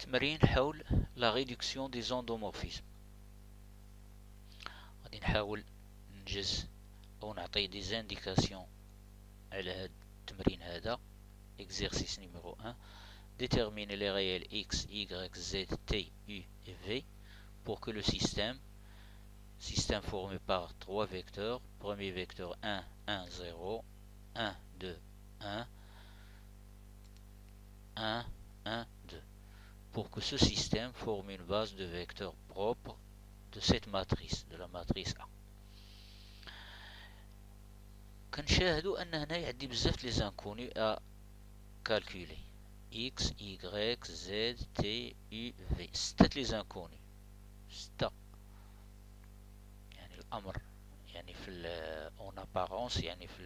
تمرين حول la réduction des endomorphismes. غادي نحاول ننجز أو نعطي des indications على هذا التمرين هذا. Exercice numéro 1. Déterminer les réels x, y, z, t, u et v pour que le système formé par trois vecteurs, premier vecteur 1, 1, 0, 1, 2, 1, 1, 1, 2, pour que ce système forme une base de vecteurs propres de cette matrice, de la matrice A. كنشاهدوا أن هنا يعدي بزاف لي زانكوني à calculer. x, y, z, t, u, v. ستة لي زانكوني. ستة. يعني الأمر يعني في اون ابارونس يعني في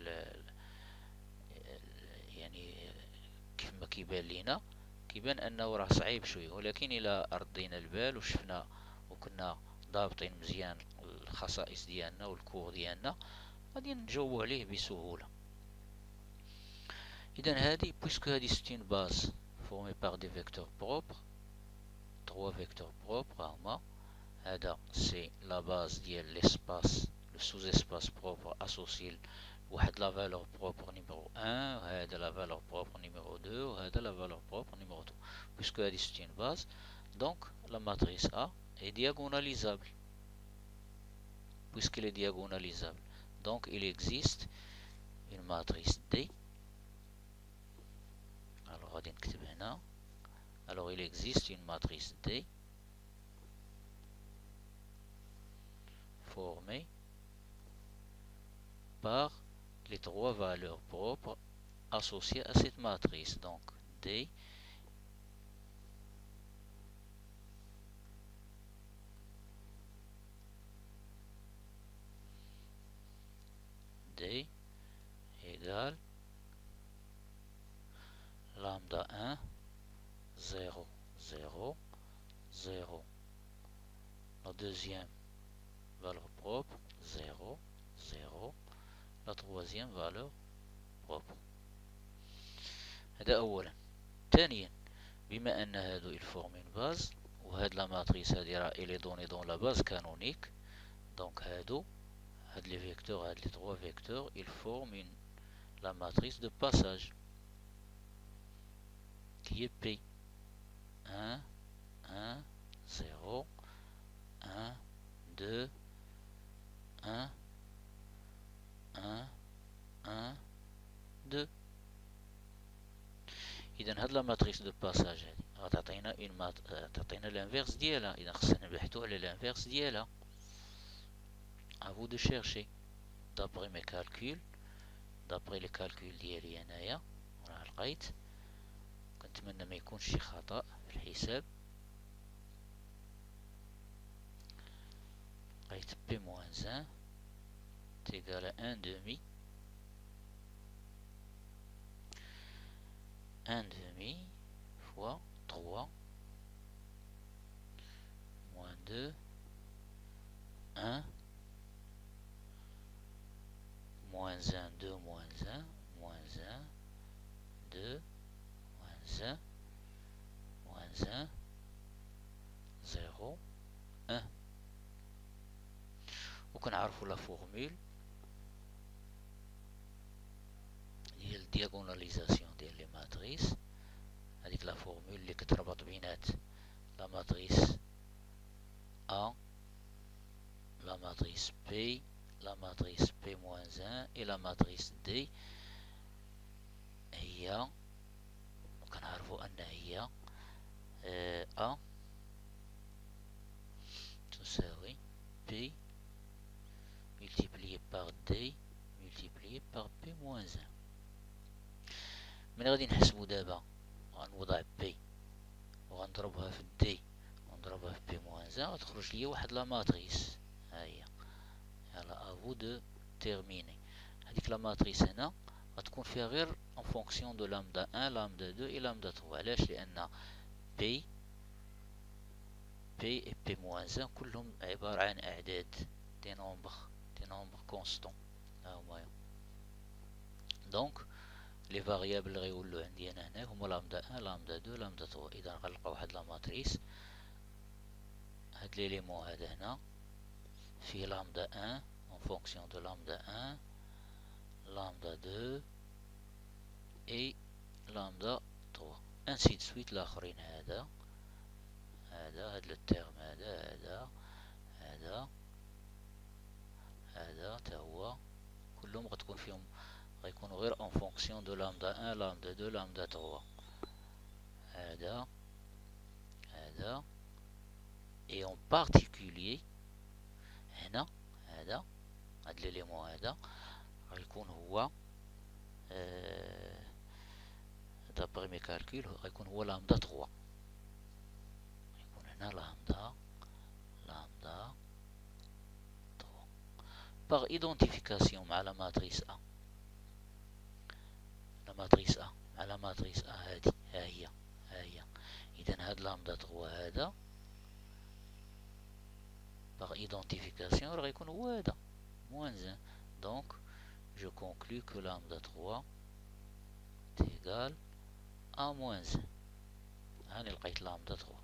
يعني كيف ما كيبان لينا كيبان انه راه صعيب شويه، ولكن الى ردينا البال وشفنا وكنا ضابطين مزيان الخصائص ديالنا والكور ديالنا غادي نجاوبو عليه بسهوله. اذا هذه بويسكو هذه ستين باز فورمي بار دي فيكتور بروبر، تروا فيكتور بروبر هما. هذا سي لا باز ديال ليسباس لو سوز اسباس بروبر اسوسيل واحد لا فالور بروبر نيميرو 1 وهذا لا فالور بروبر نيميرو 2 وهذا لا فالور بروبر نيميرو 2. puisque هذه c'est une base, donc la matrice A est diagonalisable. Puisqu'elle est diagonalisable, donc il existe une matrice D. Alors غادي نكتب هنا. Alors il existe une matrice D formée par les trois valeurs propres associées à cette matrice. Donc D égale lambda 1, 0, 0, 0. La deuxième valeur propre 0, 0. La troisième valeur propre. هذا أولا. ثانيا بما أن هادو يفورم une base وهاد لا ماتريس هادي راه إلي دوني دون لا باز كانونيك، دونك هادو هاد لي فيكتور هاد لي تروا فيكتور ils forment la matrice de passage qui est P 1, 1, 0, 1, 2, 1, 1, 1, 2. إذا هاد لا ماتريس دو باساج هادي غتعطينا تعطينا الانفيرس ديالها. إذا خصنا نبحثو على الانفيرس ديالها. à vous de chercher d'après mes calculs، d'après les calculs ديالي انايا راه لقيت. كنتمنى ما يكونش شي خطأ في الحساب. لقيت P moins 1 est égal à 1 demi 1 demi fois 3 moins 2 1 moins 1 2 moins 1 moins 1 2 moins 1 moins 1 0 1. وكنعرفوا لا فورمول ديال الدياغوناليزاسيون ديال لي ماتريس. هذيك لا فورمول اللي كتربط بينات لا ماتريس A، la matrice P، la matrice P-1 et la matrice D هي كنعرفوا أن هي A تساوي P multiplié par D multiplié par P-1. من غادي نحسبو دابا غنوضع P وغنضربها في D ونضربها في P-1 غتخرج لي واحد لا ماتريس. هاهي يلا افو دو تيرميني. هذيك لا ماتريس هنا غتكون فيها غير ان فونكسيون دو لامدا 1 لامدا 2 اي لامدا 3. علاش؟ لان بي اي بي موان 1 كلهم عباره عن اعداد دي نومبر كونستون. ها هما. دونك لي فاريابل اللي غيولو عندي انا هنا هما لامدا 1 لامدا 2 لامدا 3. اذا غنلقى واحد لا ماتريس هاد ليليمون هذا هنا فيه لامدا 1 en fonction de lambda 1 lambda 2 et lambda 3 ainsi de suite. الاخرين هذا هاد لو تيرم هذا تا هو كلهم غتكون فيهم غيكونوا غير en fonction de lambda 1 lambda 2 lambda 3. هذا et en particulier هنا هذا هاد ليليمون هذا غيكون هو d'après mes calculs غيكون هو لامدا 3. غيكون هنا لامدا 3 par identification مع لا ماتريس A. لا ماتريس A مع لا ماتريس A هادي ها هي إذا هاد لامدا 3 هذا par identification غيكون هو هذا moins 1. donc je conclus que lambda 3 est égal à moins 1. هاني لقيت لامدا 3.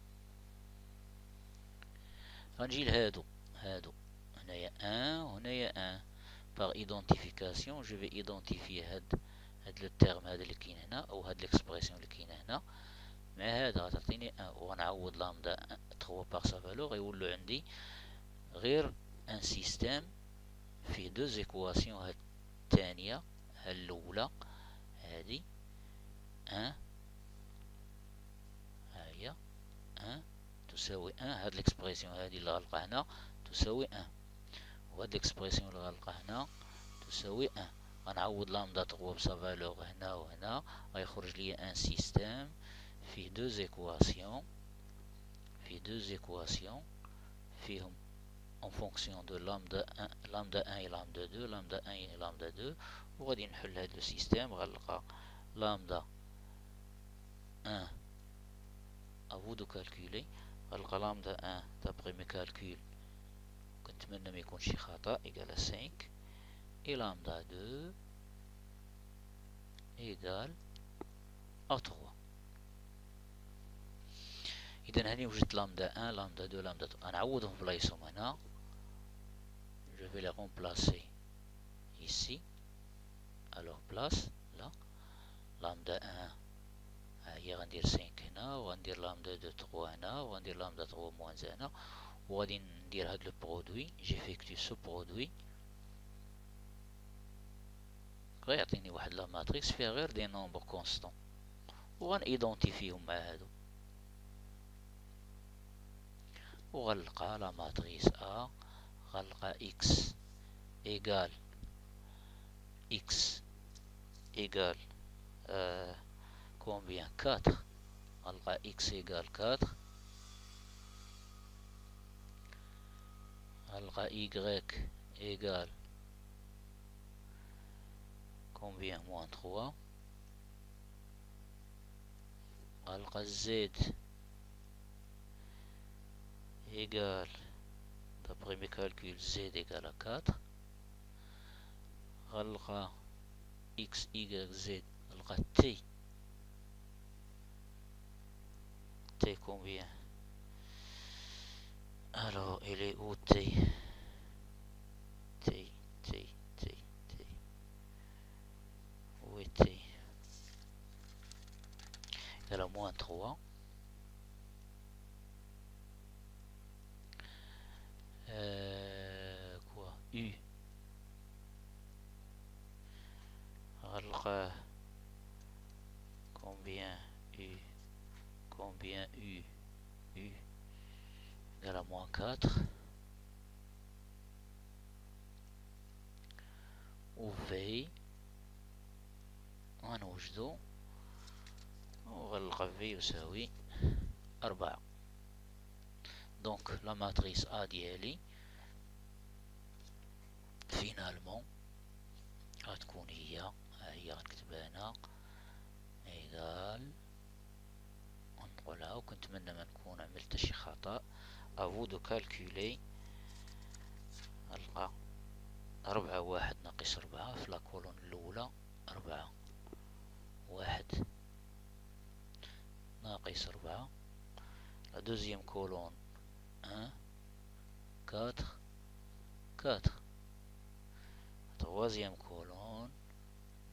غنجي لهادو هنايا 1 وهنايا 1 par identification je vais identifier هاد لو تيرم هذا اللي كاين هنا او هاد ليكسبريسيون اللي كاينه هنا مع هذا غتعطيني 1 وغنعوض لامدا 3 بار سا فالور غيولو عندي غير ان سيستيم فيه دو زيكواسيون. هاد الثانيه ها الاولى هادي 1 ها هي 1 تساوي 1. هاد ليكسبريسيون هادي اللي غنلقى هنا تساوي 1 وهاد ليكسبريسيون اللي غنلقى هنا تساوي 1. غنعوض لامدا 3 بسا فالور هنا وهنا غيخرج لي ان سيستيم فيه دو زيكواسيون فيهم en fonction de lambda 1 et lambda 2 lambda 1 et lambda 2 وغادي نحل هاد لو سيستيم غنلقى lambda 1 à vous de calculer غنلقى lambda 1 d'après mes calculs كنتمنى ما يكونش شي خطأ égal à 5 et lambda 2 égal à 3. إذا هاني وجدت lambda 1 lambda 2 lambda 3 غنعوضهم في بلايصهم هنا. je vais les remplacer ici à leur place là. lambda 1 هي غندير 5 هنا وغندير لامدا 2 3 هنا وغندير لامدا 3 موان هنا وغادي ندير هاد لو برودوي. جيفيكتي سو برودوي غيعطيني واحد لا ماتريكس فيها غير دي نومبر كونستون وغن ايدونتيفيهم مع هادو وغنلقى لا ماتريس A غنلقى x égal combien 4 غنلقى x égal 4 غنلقى y égal combien moins 3 غنلقى z égal d'après mes calculs z égal à 4 غنلقى x y z غنلقى t combien. Alors il est où t où est t? Il a moins 3 quoi u غنلقى combien u il a moins 4 و v غنوجدو وغنلقى v يساوي 4. دونك لا ماتريس A ديالي فينالمون غتكون هي غنكتبها هنا ايغال ونقولها وكنتمنى ما نكون عملت شي خطأ. افو دو كالكولي غنلقى 4 1 ناقص 4 في لا كولون الاولى 4 واحد ناقص 4. La deuxième colonne 1, 4, 4. La troisième colonne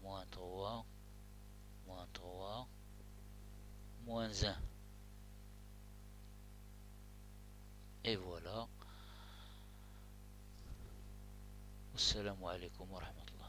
moins 3, moins 3, moins 1. Et voilà. Assalamu alaikum wa rahmatullah.